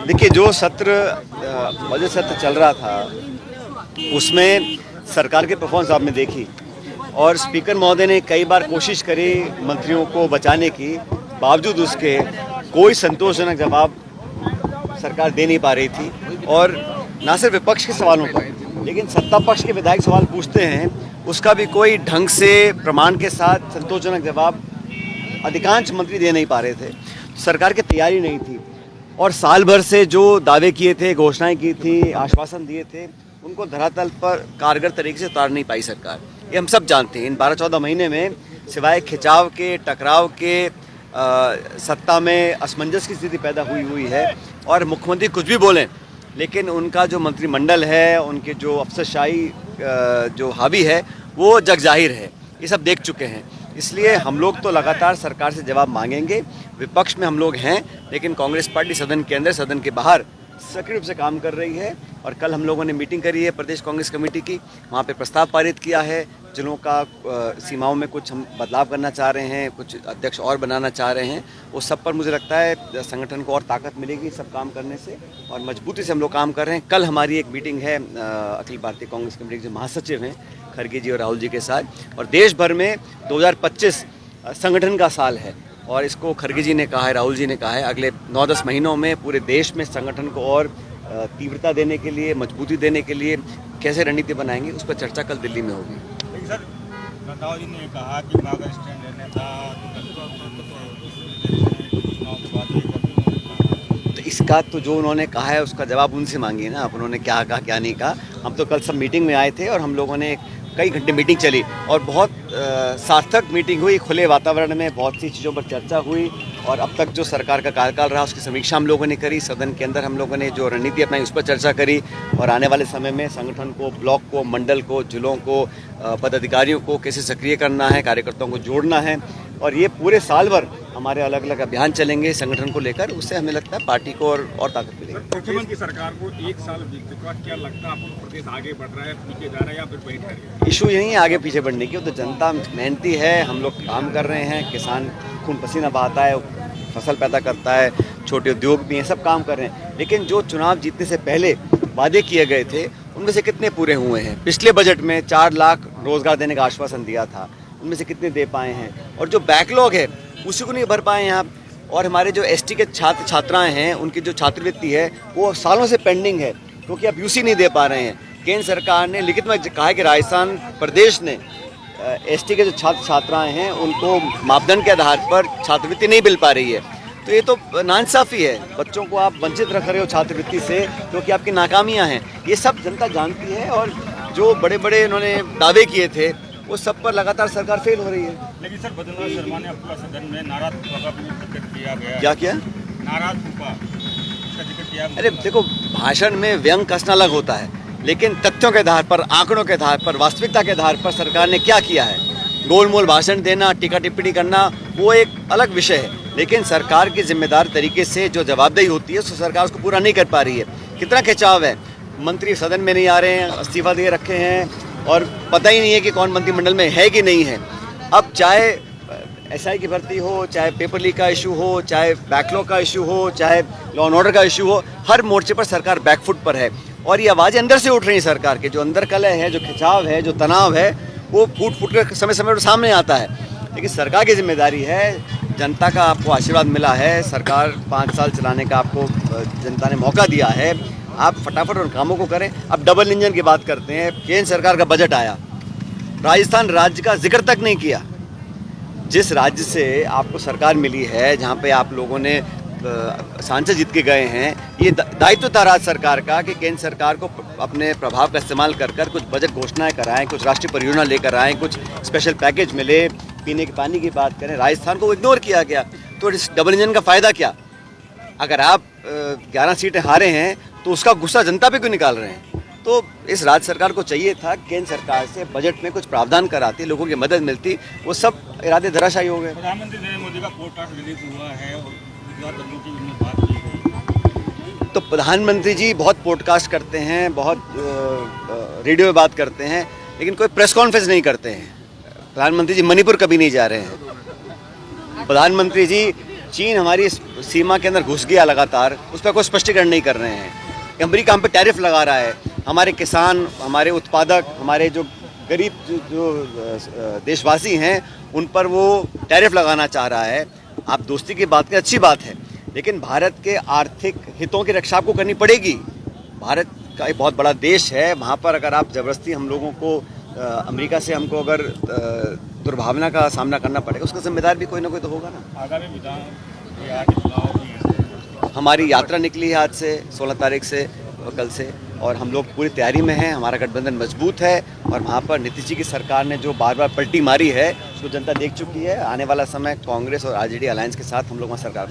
देखिए, जो बजट सत्र चल रहा था उसमें सरकार की परफॉर्मेंस आपने देखी और स्पीकर महोदय ने कई बार कोशिश करी मंत्रियों को बचाने की, बावजूद उसके कोई संतोषजनक जवाब सरकार दे नहीं पा रही थी। और न सिर्फ विपक्ष के सवालों पर, लेकिन सत्ता पक्ष के विधायक सवाल पूछते हैं, उसका भी कोई ढंग से प्रमाण के साथ संतोषजनक जवाब अधिकांश मंत्री दे नहीं पा रहे थे। सरकार की तैयारी नहीं थी और साल भर से जो दावे किए थे, घोषणाएं की थी, आश्वासन दिए थे, उनको धरातल पर कारगर तरीके से उतार नहीं पाई सरकार। ये हम सब जानते हैं। इन 12-14 महीने में सिवाय खिंचाव के, टकराव के, सत्ता में असमंजस की स्थिति पैदा हुई है। और मुख्यमंत्री कुछ भी बोलें, लेकिन उनका जो मंत्रिमंडल है, उनके जो अफसरशाही जो हावी है, वो जग जाहिर है। ये सब देख चुके हैं। इसलिए हम लोग तो लगातार सरकार से जवाब मांगेंगे। विपक्ष में हम लोग हैं, लेकिन कांग्रेस पार्टी सदन के अंदर, सदन के बाहर सक्रिय रूप से काम कर रही है। और कल हम लोगों ने मीटिंग करी है प्रदेश कांग्रेस कमेटी की, वहाँ पे प्रस्ताव पारित किया है। जिलों का सीमाओं में कुछ हम बदलाव करना चाह रहे हैं, कुछ अध्यक्ष और बनाना चाह रहे हैं। वो सब पर मुझे लगता है संगठन को और ताकत मिलेगी सब काम करने से, और मजबूती से हम लोग काम कर रहे हैं। कल हमारी एक मीटिंग है अखिल भारतीय कांग्रेस कमेटी के जो महासचिव हैं खड़गे जी और राहुल जी के साथ। और देश भर में 2025 संगठन का साल है, और इसको खड़गे जी ने कहा है, राहुल जी ने कहा है, अगले 9-10 महीनों में पूरे देश में संगठन को और तीव्रता देने के लिए, मजबूती देने के लिए कैसे रणनीति बनाएंगे, उस पर चर्चा कल दिल्ली में होगी। सर, राहुल जी ने कहा कि अगर स्टैंड लेने था तो इसका तो जो उन्होंने कहा है उसका जवाब उनसे मांगिए ना, आप उन्होंने क्या कहा क्या नहीं कहा। हम तो कल सब मीटिंग में आए थे और हम लोगों ने कई घंटे मीटिंग चली और बहुत सार्थक मीटिंग हुई। खुले वातावरण में बहुत सी चीज़ों पर चर्चा हुई और अब तक जो सरकार का कार्यकाल रहा उसकी समीक्षा हम लोगों ने करी। सदन के अंदर हम लोगों ने जो रणनीति अपनाई उस पर चर्चा करी और आने वाले समय में संगठन को, ब्लॉक को, मंडल को, जिलों को, पदाधिकारियों को कैसे सक्रिय करना है, कार्यकर्ताओं को जोड़ना है। और ये पूरे साल भर हमारे अलग अलग अभियान चलेंगे संगठन को लेकर। उससे हमें लगता है पार्टी को और ताकत मिलेगी। मुख्यमंत्री सरकार को 1 साल बीत चुका, क्या लगता है आपको प्रदेश आगे बढ़ रहा है, पीछे जा रहा है या फिर वहीं ठहर? इशू यही है आगे पीछे बढ़ने की। तो जनता मेहनती है, हम लोग काम कर रहे हैं, किसान खून पसीना बहाता है, फसल पैदा करता है, छोटे उद्योग भी हैं, सब काम कर रहे हैं। लेकिन जो चुनाव जीतने से पहले वादे किए गए थे उनमें से कितने पूरे हुए हैं? पिछले बजट में 4 लाख रोजगार देने का आश्वासन दिया था, उनमें से कितने दे पाए हैं? और जो बैकलॉग है उसी को नहीं भर पाए हैं आप। और हमारे जो एसटी के छात्र छात्राएं हैं, उनकी जो छात्रवृत्ति है वो सालों से पेंडिंग है, क्योंकि आप यूसी नहीं दे पा रहे हैं। केंद्र सरकार ने लिखित में कहा है कि राजस्थान प्रदेश ने एसटी के जो छात्र छात्राएं हैं उनको मापदंड के आधार पर छात्रवृत्ति नहीं मिल पा रही है। तो ये तो नाइंसाफ़ी है। बच्चों को आप वंचित रख रहे हो छात्रवृत्ति से, क्योंकि आपकी नाकामियां हैं। ये सब जनता जानती है और जो बड़े बड़े इन्होंने दावे किए थे वो सब पर लगातार सरकार फेल हो रही है। लेकिन सर, बद्रीनाथ शर्मा ने अपना सदन में नाराज फूफा का भी जिक्र किया गया। क्या किया? नाराज फूफा इसका जिक्र किया। अरे देखो, भाषण में व्यंग कसना अलग होता है, लेकिन तथ्यों के आधार पर, आंकड़ों के आधार पर, वास्तविकता के आधार पर सरकार ने क्या किया है, गोलमोल भाषण देना, टीका टिप्पणी करना, वो एक अलग विषय है। लेकिन सरकार की जिम्मेदार तरीके से जो जवाबदेही होती है उसको सरकार उसको पूरा नहीं कर पा रही है। कितना खिंचाव है, मंत्री सदन में नहीं आ रहे हैं, इस्तीफा दे रखे हैं और पता ही नहीं है कि कौन मंत्रिमंडल में है कि नहीं है। अब चाहे एसआई की भर्ती हो, चाहे पेपर लीक का इशू हो, चाहे बैकलॉग का इशू हो, चाहे लॉ एंड ऑर्डर का इशू हो, हर मोर्चे पर सरकार बैकफुट पर है। और ये आवाज़ें अंदर से उठ रही हैं सरकार के, जो अंदर कलह है, जो खिंचाव है, जो तनाव है, वो फूट फूट कर समय समय पर सामने आता है। लेकिन सरकार की जिम्मेदारी है, जनता का आपको आशीर्वाद मिला है, सरकार 5 साल चलाने का आपको जनता ने मौका दिया है, आप फटाफट उन कामों को करें। अब डबल इंजन की बात करते हैं। केंद्र सरकार का बजट आया, राजस्थान राज्य का जिक्र तक नहीं किया। जिस राज्य से आपको सरकार मिली है, जहाँ पे आप लोगों ने सांसद जीत के गए हैं, ये दायित्व था राज्य सरकार का कि केंद्र सरकार को अपने प्रभाव का इस्तेमाल कर कर कुछ बजट घोषणाएं कराएं, कुछ राष्ट्रीय परियोजना लेकर आएँ, कुछ स्पेशल पैकेज मिले, पीने के पानी की बात करें। राजस्थान को इग्नोर किया गया। तो इस डबल इंजन का फ़ायदा क्या? अगर आप 11 सीटें हारे हैं तो उसका गुस्सा जनता पे क्यों निकाल रहे हैं? तो इस राज्य सरकार को चाहिए था केंद्र सरकार से बजट में कुछ प्रावधान कराती, लोगों की मदद मिलती। वो सब इरादे धराशायी हो गए। प्रधानमंत्री नरेंद्र मोदी का पॉडकास्ट रिलीज हुआ है और बात की गई। तो प्रधानमंत्री जी बहुत पॉडकास्ट करते हैं, बहुत रेडियो में बात करते हैं, लेकिन कोई प्रेस कॉन्फ्रेंस नहीं करते हैं। प्रधानमंत्री जी मणिपुर कभी नहीं जा रहे हैं। प्रधानमंत्री जी चीन हमारी सीमा के अंदर घुस गया लगातार, उस पर कोई स्पष्टीकरण नहीं कर रहे हैं। अमेरिका हम पे टैरिफ लगा रहा है, हमारे किसान, हमारे उत्पादक, हमारे जो गरीब जो देशवासी हैं उन पर वो टैरिफ लगाना चाह रहा है। आप दोस्ती की बात करें, अच्छी बात है, लेकिन भारत के आर्थिक हितों की रक्षा आपको करनी पड़ेगी। भारत का एक बहुत बड़ा देश है, वहाँ पर अगर आप ज़बरदस्ती हम लोगों को अमेरिका से हमको अगर दुर्भावना का सामना करना पड़ेगा, उसका जिम्मेदार भी कोई ना कोई तो होगा ना। आगामी विधान के चुनाव भी हैं। हमारी यात्रा निकली है आज से 16 तारीख से, कल से, और हम लोग पूरी तैयारी में हैं। हमारा गठबंधन मजबूत है और वहाँ पर नीतीश जी की सरकार ने जो बार बार पलटी मारी है उसको जनता देख चुकी है। आने वाला समय कांग्रेस और आरजेडी अलायंस के साथ हम लोग वहाँ सरकार बनाएंगे।